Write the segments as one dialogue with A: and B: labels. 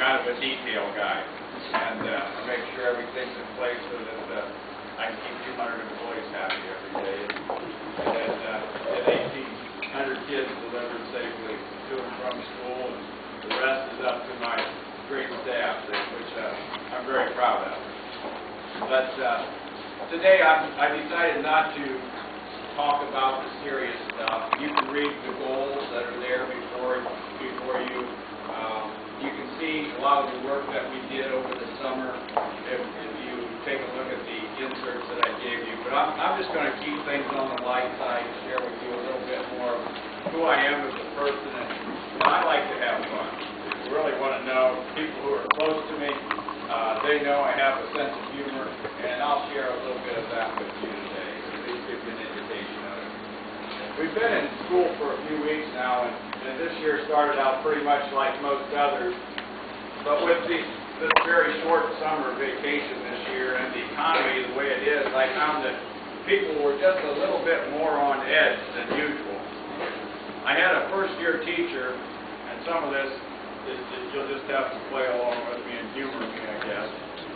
A: kind of a detail guy, and I make sure everything's in place so that I can keep 200 employees happy every day, and get 1,800 kids delivered safely to and from school, and the rest is up to my great staff, which I'm very proud of. But today I decided not to talk about the serious stuff. You can read the goals that are there before you. You can see a lot of the work that we did over the summer if you take a look at the inserts that I gave you. But I'm just going to keep things on the light side and share with you a little bit more of who I am as a person. And I like to have fun. If you really want to know people who are close to me, they know I have a sense of humor, and I'll share a little bit of that with you today. At least give you an indication of it. We've been in school for a few weeks now, and this year started out pretty much like most others. But with this very short summer vacation this year and the economy the way it is, I found that people were just a little bit more on edge than usual. I had a first-year teacher, and some of this you'll just have to play along with me and humor me, I guess.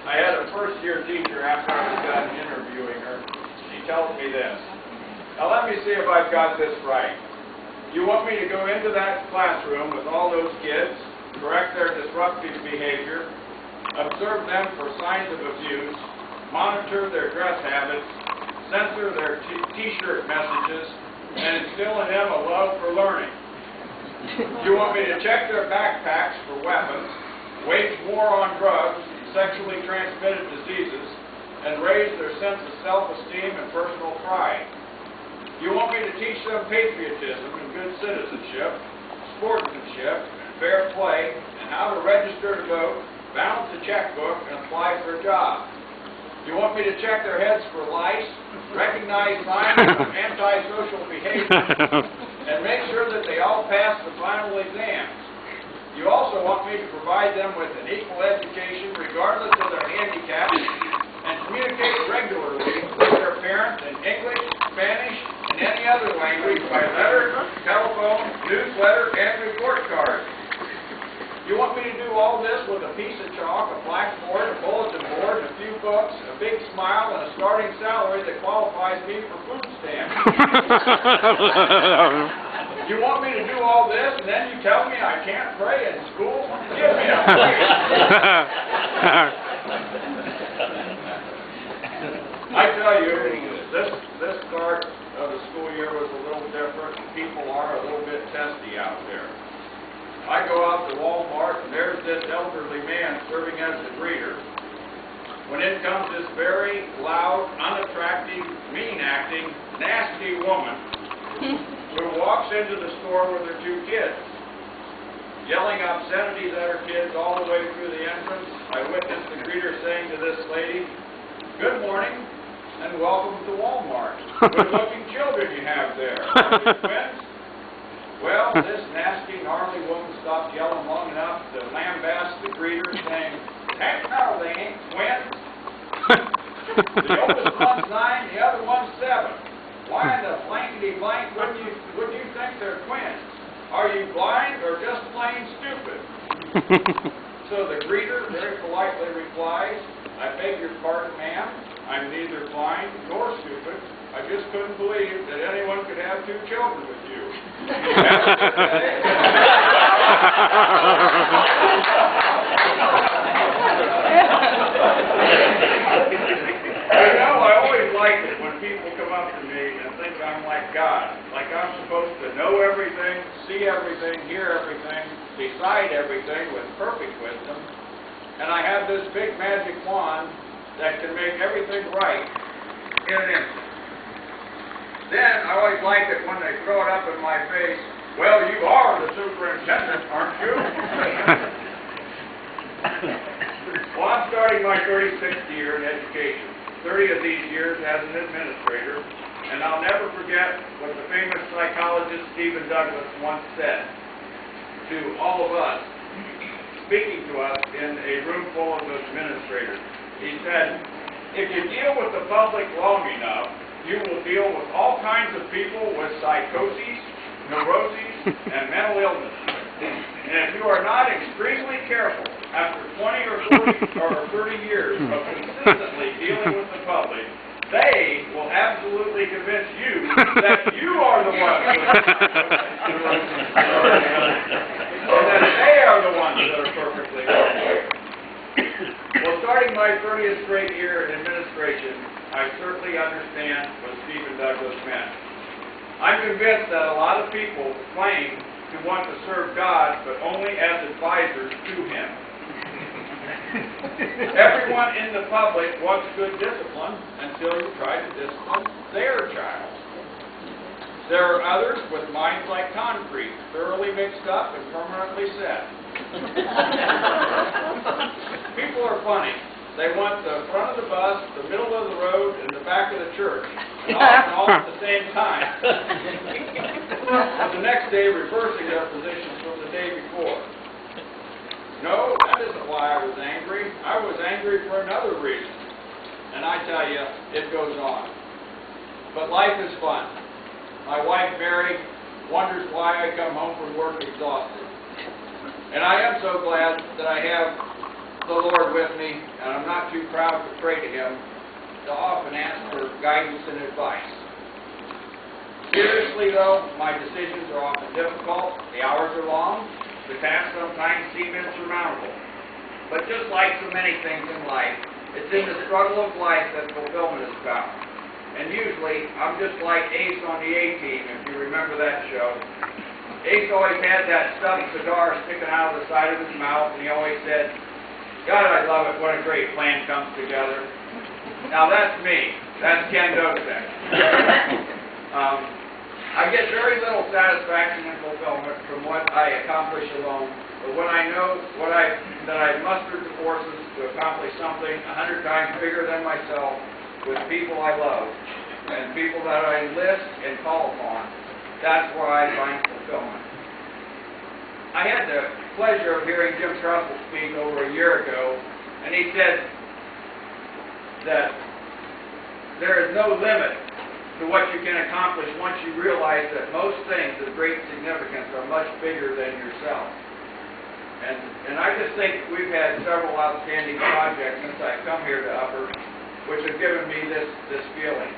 A: I had a first-year teacher after I was done interviewing her. She tells me this. Now let me see if I've got this right. You want me to go into that classroom with all those kids, correct their disruptive behavior, observe them for signs of abuse, monitor their dress habits, censor their T-shirt messages, and instill in them a love for learning. You want me to check their backpacks for weapons, wage war on drugs and sexually transmitted diseases, and raise their sense of self-esteem and personal pride. You want me to teach them patriotism and good citizenship, sportsmanship, and fair play, and how to register to vote, balance a checkbook, and apply for a job. You want me to check their heads for lice, recognize signs of antisocial behavior, and make sure that they all pass the final exams. You also want me to provide them with an equal education regardless of their handicap, and communicate regularly with their parents in English, Spanish, and any other language by letter, telephone, newsletter, and report card. You want me to do all this with a piece of chalk, a blackboard, a bulletin board, a few books, a big smile, and a starting salary that qualifies me for food stamps. You want me to do all this, and then you tell me I can't pray in school? Give me a break. I tell you, this start of the school year was a little different, and people are a little bit testy out there. I go out to Walmart, and there's this elderly man serving as the greeter, when in comes this very loud, unattractive, mean-acting, nasty woman who walks into the store with her two kids, yelling obscenities at her kids all the way through the entrance. I witnessed the greeter saying to this lady, "Good morning, and welcome to Walmart. Good-looking children you have there. Are you twins?" Well, this nasty, gnarly woman stopped yelling long enough to lambaste the greeter, saying, "Heck no, they ain't twins. The oldest one's 9, the other one's 7. Why in the blankety blank wouldn't you think they're twins? Are you blind or just plain stupid?" So the greeter very politely replies, "I beg your pardon, ma'am. I'm neither blind nor stupid. I just couldn't believe that anyone could have 2 children with you." You know, I always like it when people come up to me and think I'm like God, like I'm supposed to know everything, see everything, hear everything, decide everything with perfect wisdom, and I have this big magic wand that can make everything right in an instant. Then I always like it when they throw it up in my face, "Well, you are the superintendent, aren't you?" Well, I'm starting my 36th year in education, 30 of these years as an administrator, and I'll never forget what the famous psychologist Stephen Douglas once said to all of us, speaking to us in a room full of administrators. He said, "If you deal with the public long enough, you will deal with all kinds of people with psychoses, neuroses, and mental illnesses. And if you are not extremely careful, after 20 or 40 or 30 years of consistently dealing with the public, they will absolutely convince you that you are the one and that they are the ones that are perfectly wrong. Well, starting my 30th straight year in administration, I certainly understand what Stephen Douglas meant. I'm convinced that a lot of people claim to want to serve God, but only as advisors to Him. Everyone in the public wants good discipline until you try to discipline their child. There are others with minds like concrete, thoroughly mixed up and permanently set. People are funny. They want the front of the bus, the middle of the road, and the back of the church, and all at the same time. But the next day reversing their positions from the day before. No, that isn't why I was angry. I was angry for another reason. And I tell you, it goes on. But life is fun. My wife, Mary, wonders why I come home from work exhausted. And I am so glad that I have the Lord with me, and I'm not too proud to pray to Him to often ask for guidance and advice. Seriously, though, my decisions are often difficult, the hours are long, the tasks sometimes seem insurmountable. But just like so many things in life, it's in the struggle of life that fulfillment is found. And usually, I'm just like Ace on the A-Team, if you remember that show. Ace always had that stuffed cigar sticking out of the side of his mouth, and he always said, "God, I love it when a great plan comes together." Now that's me. That's Ken Dosek. I get very little satisfaction and fulfillment from what I accomplish alone, but when I know that I've mustered the forces to accomplish something 100 times bigger than myself with people I love and people that I enlist and call upon, that's where I find fulfillment. I had the pleasure of hearing Jim Trussell speak over a year ago, and he said that there is no limit to what you can accomplish once you realize that most things of great significance are much bigger than yourself. And I just think we've had several outstanding projects since I've come here to Upper, which have given me this feeling.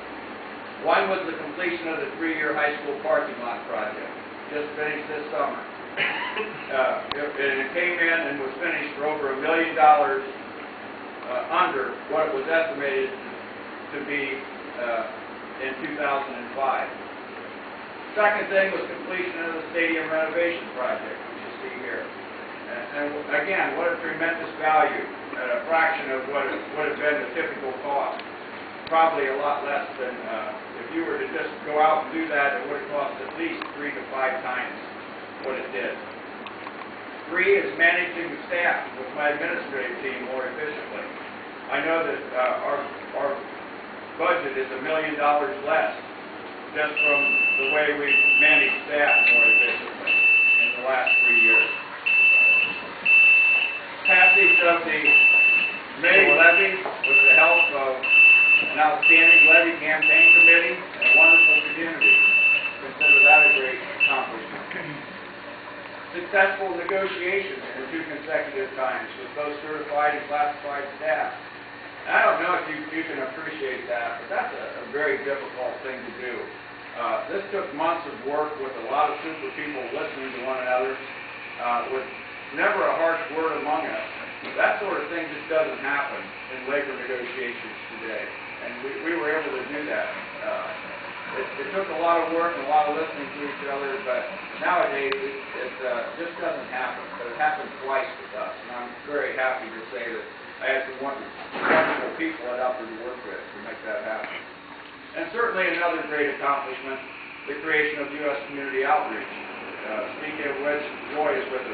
A: One was the completion of the 3-year high school parking lot project, just finished this summer. It came in and was finished for over $1 million under what it was estimated to be in 2005. Second thing was completion of the stadium renovation project, which you see here. And again, what a tremendous value at a fraction of what it would have been the typical cost. Probably a lot less than if you were to just go out and do that, it would have cost at least 3 to 5 times what it did. 3 is managing the staff with my administrative team more efficiently. I know that our budget is $1 million less just from the way we've managed staff more efficiently in the last 3 years. Passage of the May levy with the help of an outstanding levy campaign committee and a wonderful community. Consider that a great accomplishment. Successful negotiations for 2 consecutive times with both certified and classified staff. And I don't know if you can appreciate that, but that's a very difficult thing to do. This took months of work with a lot of super people listening to one another, with never a harsh word among us. That sort of thing just doesn't happen in labor negotiations today, and we were able to do that. It took a lot of work and a lot of listening to each other, but nowadays it just doesn't happen. But it happened twice with us, and I'm very happy to say that I had some wonderful people at Upper to work with to make that happen. And certainly another great accomplishment, the creation of U.S. Community Outreach. Speaking of which, Joy is with us